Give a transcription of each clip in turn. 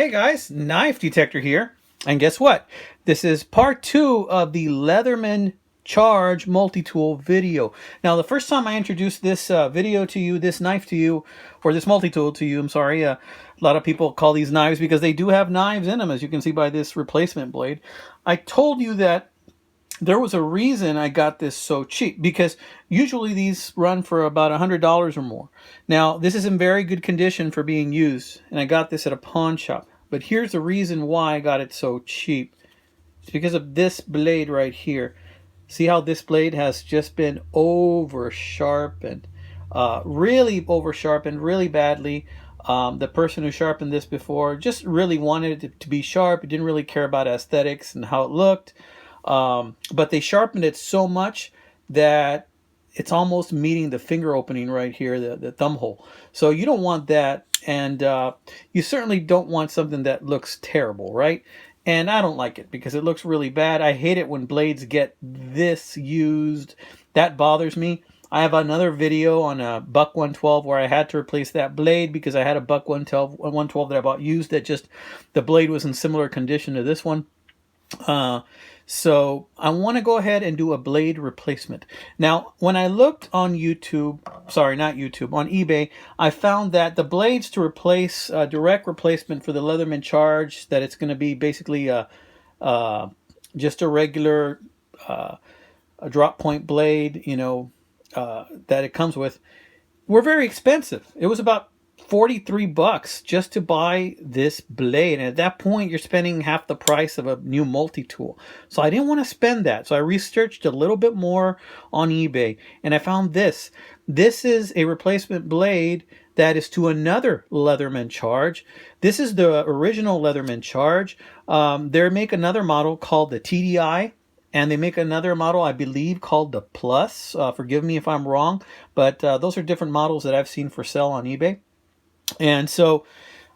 Hey guys, Knife Detector here. And guess what? This is part 2 of the Leatherman Charge multi-tool video. Now, the first time I introduced this video to you, this knife to you, or this multi-tool to you, I'm sorry, a lot of people call these knives because they do have knives in them, as you can see by this replacement blade. I told you that there was a reason I got this so cheap, because usually these run for about $100 or more. Now, this is in very good condition for being used, and I got this at a pawn shop. But here's the reason why I got it so cheap. It's because of this blade right here. See how this blade has just been over sharpened, really over sharpened, really badly. The person who sharpened this before just really wanted it to be sharp. It didn't really care about aesthetics and how it looked. But they sharpened it so much that it's almost meeting the finger opening right here, the thumb hole. So you don't want that, and you certainly don't want something that looks terrible, right? And I don't like it because it looks really bad. I hate it when blades get this used. That bothers me. I have another video on a Buck 112 where I had to replace that blade because I had a Buck 112 that I bought used that just, the blade was in similar condition to this one. So I want to go ahead and do a blade replacement. Now, when I looked on YouTube, sorry, not YouTube, on eBay, I found that the blades to replace, direct replacement for the Leatherman Charge, that it's going to be basically just a regular a drop point blade, you know, that it comes with, were very expensive. It was about $43 just to buy this blade, and at that point you're spending half the price of a new multi-tool. So I didn't want to spend that, so I researched a little bit more on eBay, and I found this. This is a replacement blade that is to another Leatherman Charge. This is the original Leatherman Charge. They make another model called the TDI, and they make another model, I believe, called the Plus. Forgive me if I'm wrong, but those are different models that I've seen for sale on eBay. And so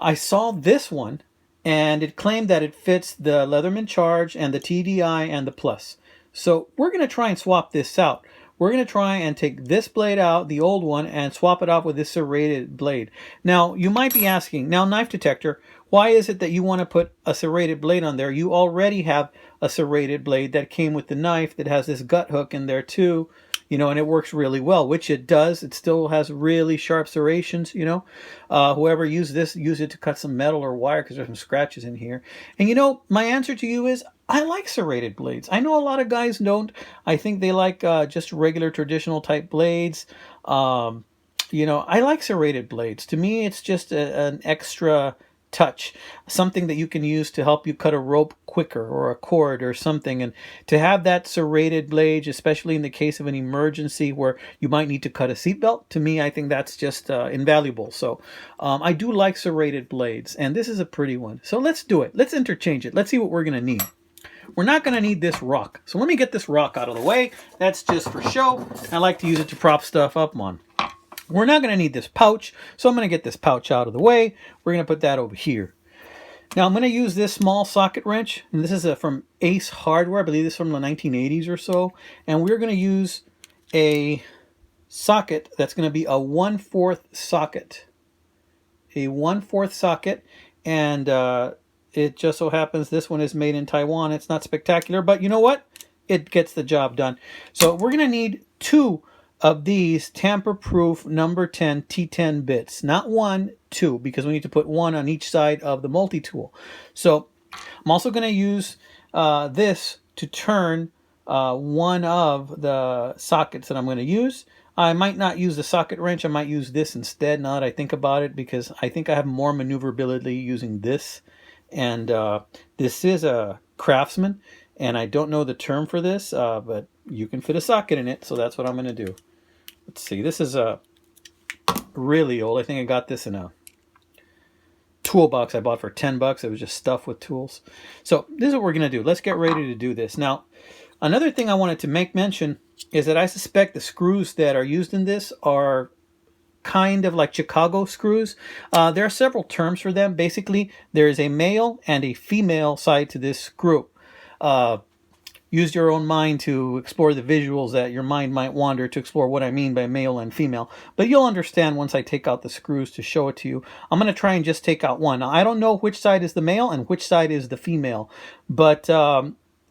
I saw this one, and it claimed that it fits the Leatherman Charge and the TDI and the Plus. So we're going to try and swap this out. We're going to try and take this blade out, the old one, and swap it out with this serrated blade. Now, you might be asking, now, Knife Detector, why is it that you want to put a serrated blade on there? You already have a serrated blade that came with the knife that has this gut hook in there too. You know, and it works really well, which it does. It still has really sharp serrations, you know. Whoever used this, use it to cut some metal or wire because there's some scratches in here. And, you know, my answer to you is I like serrated blades. I know a lot of guys don't. I think they like just regular traditional type blades. You know, I like serrated blades. To me, it's just an extra touch, something that you can use to help you cut a rope quicker or a cord or something. And to have that serrated blade, especially in the case of an emergency where you might need to cut a seatbelt, to me, I think that's just invaluable. So I do like serrated blades, and this is a pretty one. So let's do it. Let's interchange it. Let's see what we're going to need. We're not going to need this rock. So let me get this rock out of the way. That's just for show. I like to use it to prop stuff up on. We're not going to need this pouch, so I'm going to get this pouch out of the way. We're going to put that over here. Now, I'm going to use this small socket wrench, and this is from Ace Hardware. I believe this is from the 1980s or so. And we're going to use a socket that's going to be a 1/4 socket. A 1/4 socket, and it just so happens this one is made in Taiwan. It's not spectacular, but you know what? It gets the job done. So we're going to need 2 of these tamper-proof number 10 T10 bits. Not 1, 2, because we need to put 1 on each side of the multi-tool. So I'm also going to use this to turn one of the sockets that I'm going to use. I might not use the socket wrench. I might use this instead, now that I think about it, because I think I have more maneuverability using this. And this is a Craftsman, and I don't know the term for this, but you can fit a socket in it, so that's what I'm going to do. Let's see, this is really old. I think I got this in a toolbox I bought for $10. It was just stuffed with tools. So this is what we're going to do. Let's get ready to do this. Now, another thing I wanted to make mention is that I suspect the screws that are used in this are kind of like Chicago screws. There are several terms for them. Basically, there is a male and a female side to this screw. use your own mind to explore the visuals that your mind might wander to explore what I mean by male and female. But you'll understand once I take out the screws to show it to you. I'm going to try and just take out one. Now, I don't know which side is the male and which side is the female, but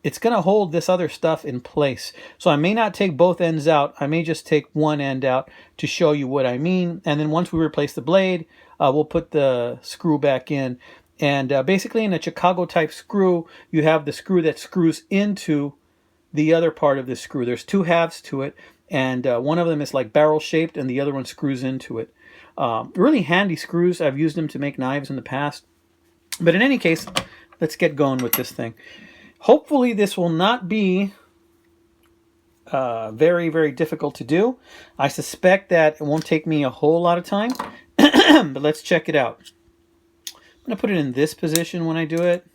it's going to hold this other stuff in place. So I may not take both ends out. I may just take one end out to show you what I mean. And then once we replace the blade, we'll put the screw back in. And basically in a Chicago type screw, you have the screw that screws into the other part of the screw. There's two halves to it, and one of them is like barrel shaped and the other one screws into it. Really handy screws. I've used them to make knives in the past. But in any case, let's get going with this thing. Hopefully this will not be very, very difficult to do. I suspect that it won't take me a whole lot of time, but let's check it out. I'm going to put it in this position when I do it.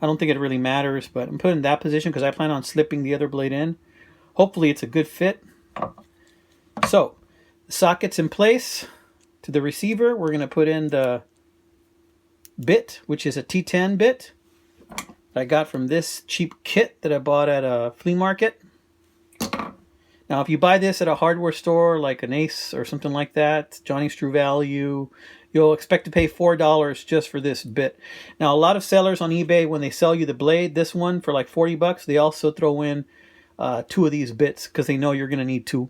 I don't think it really matters, but I'm putting that position because I plan on slipping the other blade in. Hopefully it's a good fit. So, the socket's in place. To the receiver, we're going to put in the bit, which is a T10 bit that I got from this cheap kit that I bought at a flea market. Now, if you buy this at a hardware store like an Ace or something like that, Johnny's True Value, you'll expect to pay $4 just for this bit. Now, a lot of sellers on eBay, when they sell you the blade, this one for like 40 bucks, they also throw in 2 of these bits because they know you're going to need 2.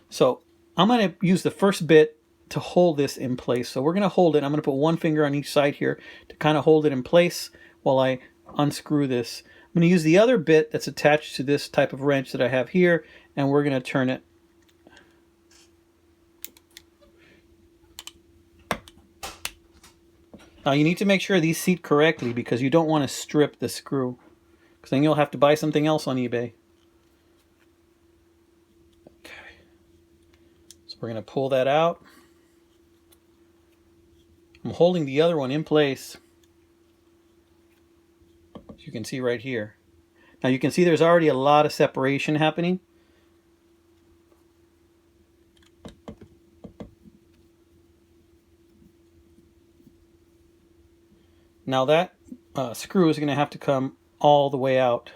So I'm going to use the first bit to hold this in place. So we're going to hold it. I'm going to put one finger on each side here to kind of hold it in place while I unscrew this. I'm going to use the other bit that's attached to this type of wrench that I have here, and we're going to turn it. Now you need to make sure these seat correctly because you don't want to strip the screw, because then you'll have to buy something else on eBay. Okay, so we're going to pull that out. I'm holding the other one in place, as you can see right here. Now you can see there's already a lot of separation happening. Now that screw is going to have to come all the way out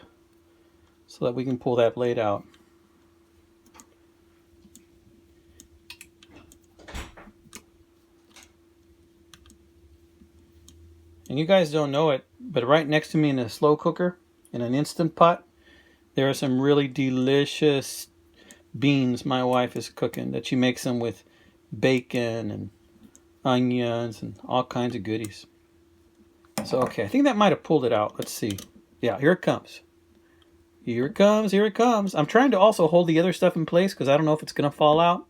so that we can pull that blade out. And you guys don't know it, but right next to me in a slow cooker, in an Instant Pot, there are some really delicious beans my wife is cooking, that she makes them with bacon and onions and all kinds of goodies. So, okay, I think that might have pulled it out. Let's see. Yeah, here it comes. Here it comes, here it comes. I'm trying to also hold the other stuff in place because I don't know if it's going to fall out.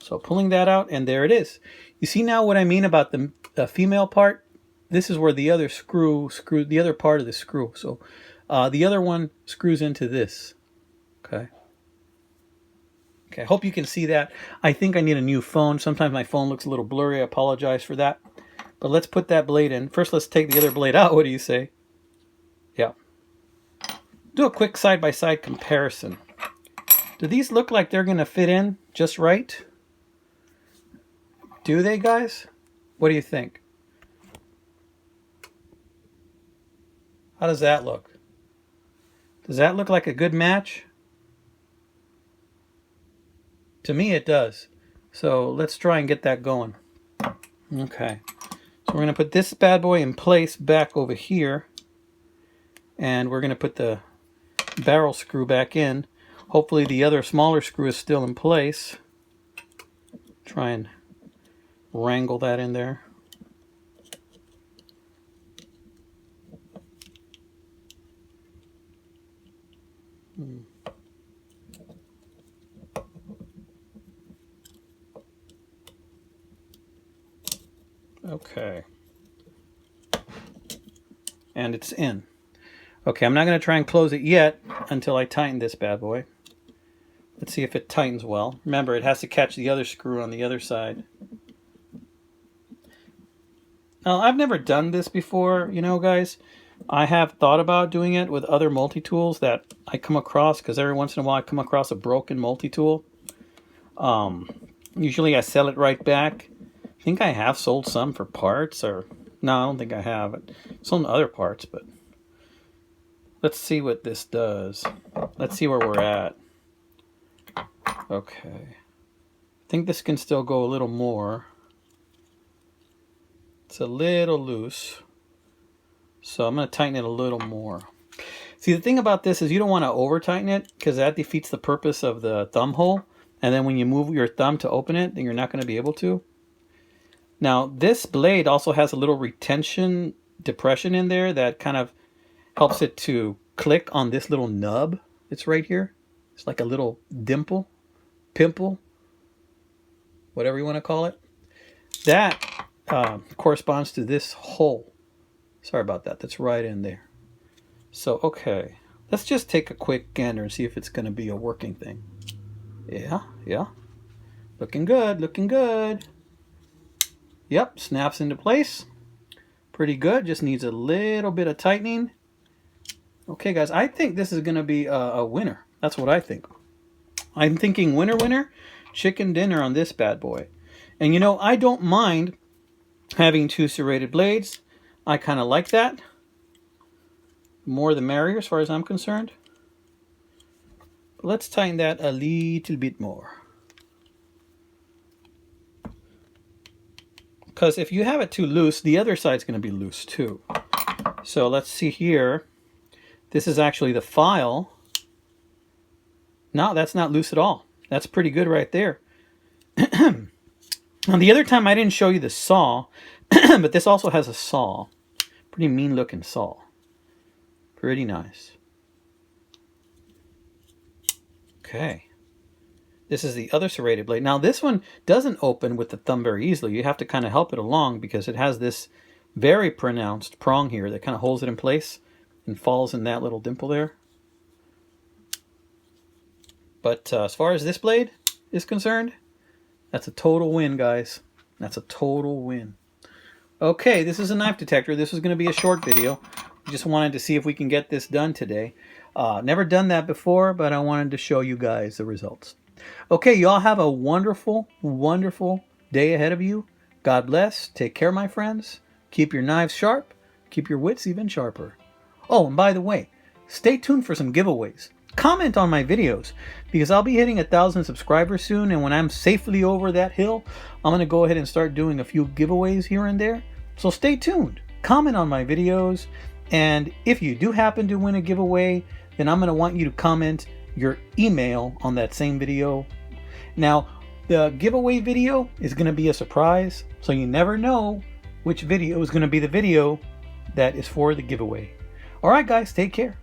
So pulling that out, and there it is. You see now what I mean about the female part? This is where the other the other part of the screw. So the other one screws into this. Okay. Okay, I hope you can see that. I think I need a new phone. Sometimes my phone looks a little blurry. I apologize for that. But let's put that blade in. First, let's take the other blade out. What do you say? Yeah. Do a quick side-by-side comparison. Do these look like they're going to fit in just right? Do they, guys? What do you think? How does that look? Does that look like a good match? To me, it does. So let's try and get that going. Okay. So we're going to put this bad boy in place back over here. And we're going to put the barrel screw back in. Hopefully the other smaller screw is still in place. Try and wrangle that in there. Okay. And it's in. Okay, I'm not going to try and close it yet until I tighten this bad boy. Let's see if it tightens well. Remember, it has to catch the other screw on the other side. Now, I've never done this before, you know, guys. I have thought about doing it with other multi-tools that I come across, because every once in a while I come across a broken multi-tool. Usually I sell it right back. I think I have sold some for parts, or no, I don't think I have. I've sold other parts, but Let's see what this does. Let's see where we're at. Okay. I think this can still go a little more. It's a little loose. So I'm going to tighten it a little more. See, the thing about this is you don't want to over tighten it because that defeats the purpose of the thumb hole. And then when you move your thumb to open it, then you're not going to be able to. Now, this blade also has a little retention depression in there that kind of helps it to click on this little nub. It's right here. It's like a little dimple, pimple, whatever you want to call it. That corresponds to this hole. Sorry about that. That's right in there. So, okay. Let's just take a quick gander and see if it's going to be a working thing. Yeah. Looking good, looking good. Yep, snaps into place. Pretty good. Just needs a little bit of tightening. Okay, guys, I think this is going to be a winner. That's what I think. I'm thinking winner, chicken dinner on this bad boy. And you know, I don't mind having two serrated blades. I kind of like that. More the merrier as far as I'm concerned. But let's tighten that a little bit more. Because if you have it too loose, the other side's going to be loose too. So let's see here. This is actually the file. No, that's not loose at all. That's pretty good right there. Now, the other time I didn't show you the saw, but this also has a saw. Pretty mean looking saw. Pretty nice. Okay. This is the other serrated blade. Now this one doesn't open with the thumb very easily. You have to kind of help it along because it has this very pronounced prong here that kind of holds it in place and falls in that little dimple there. But as far as this blade is concerned, that's a total win, guys. That's a total win. Okay, this is a knife detector. This is going to be a short video. Just wanted to see if we can get this done today. Never done that before, but I wanted to show you guys the results. Okay, y'all have a wonderful, wonderful day ahead of you. God bless. Take care, my friends. Keep your knives sharp. Keep your wits even sharper. Oh, and by the way, stay tuned for some giveaways. Comment on my videos because I'll be hitting 1,000 subscribers soon, and when I'm safely over that hill, I'm going to go ahead and start doing a few giveaways here and there. So stay tuned. Comment on my videos, and if you do happen to win a giveaway, then I'm going to want you to comment your email on that same video. Now, the giveaway video is going to be a surprise, so you never know which video is going to be the video that is for the giveaway. All right, guys, take care.